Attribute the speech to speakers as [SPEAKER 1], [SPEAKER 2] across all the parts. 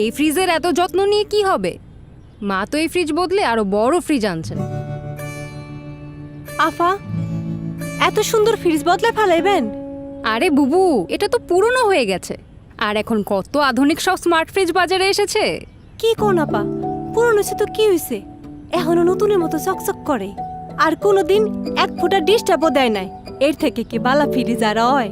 [SPEAKER 1] এই ফ্রিজের এত যত্ন নিয়ে কি হবে? মা তো এই ফ্রিজ বদলে আরো বড় ফ্রিজ আনছেন।
[SPEAKER 2] আফা, এত সুন্দর ফ্রিজ বদলে ফেলাইবেন?
[SPEAKER 1] আরে বুবু, এটা তো পুরনো হয়ে গেছে। আর এখন কত আধুনিক সব স্মার্ট ফ্রিজ বাজারে এসেছে।
[SPEAKER 2] কি কোন আপা, পুরনো সে তো কি হইছে, এখনো নতুনের মতো চকচক করে। আর কোনোদিন এক ফুটা ডিস্টার্বও দেয় নাই। এর থেকে কি বালা ফ্রিজ আর হয়?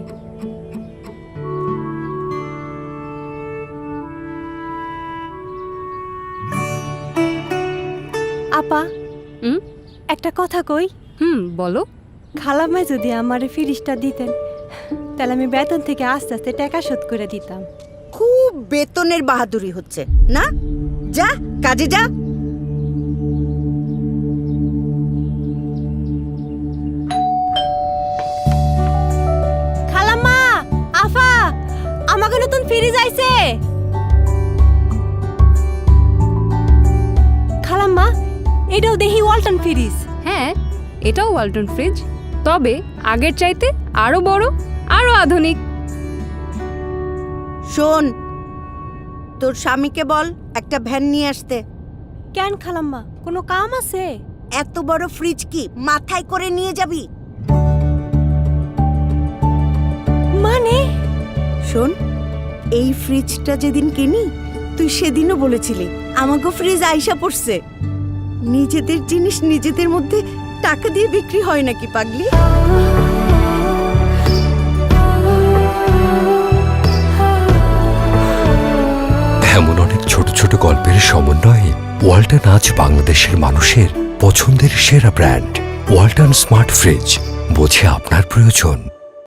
[SPEAKER 2] আপা, একটা কথা কই।
[SPEAKER 1] বলো।
[SPEAKER 2] খালাম্মায় যদি আমার ফ্রিজটা দিতেন, তাহলে আমি বেতন থেকে আস্তে আস্তে টাকা শোধ করে দিতাম।
[SPEAKER 3] খুব বেতনের বাহাদুরি হচ্ছে না? যা কাজে যা।
[SPEAKER 2] খালাম্মা, আফা, আমাকে নতুন ফ্রিজ আইছে। খালাম্মা, এটাও দেখি ওয়ালটন ফ্রিজ।
[SPEAKER 1] হ্যাঁ, এটাও ওয়ালটন ফ্রিজ, তবে আগের চাইতে আরো বড়, আরো আধুনিক।
[SPEAKER 3] শোন, তোর স্বামীকে বল একটা ভ্যান নিয়ে আসতে।
[SPEAKER 2] কেন খালাম্মা, কোনো কাম আছে?
[SPEAKER 3] এত বড় ফ্রিজ কি মাথায় করে নিয়ে যাবি?
[SPEAKER 2] মানে?
[SPEAKER 3] শোন, এই ফ্রিজটা যেদিন কিনি তুই সেদিনও বলেছিলি আমাকে ফ্রিজ আইসা পড়ছে। নিজেদের জিনিস নিজেদের মধ্যে টাকা দিয়ে বিক্রি হয় নাকি পাগলি?
[SPEAKER 4] এমন অনেক ছোট ছোট গল্পের সমন্বয়ে ওয়ালটন আজ বাংলাদেশের মানুষের পছন্দের সেরা ব্র্যান্ড। ওয়ালটন স্মার্ট ফ্রিজ, বোঝে আপনার প্রয়োজন।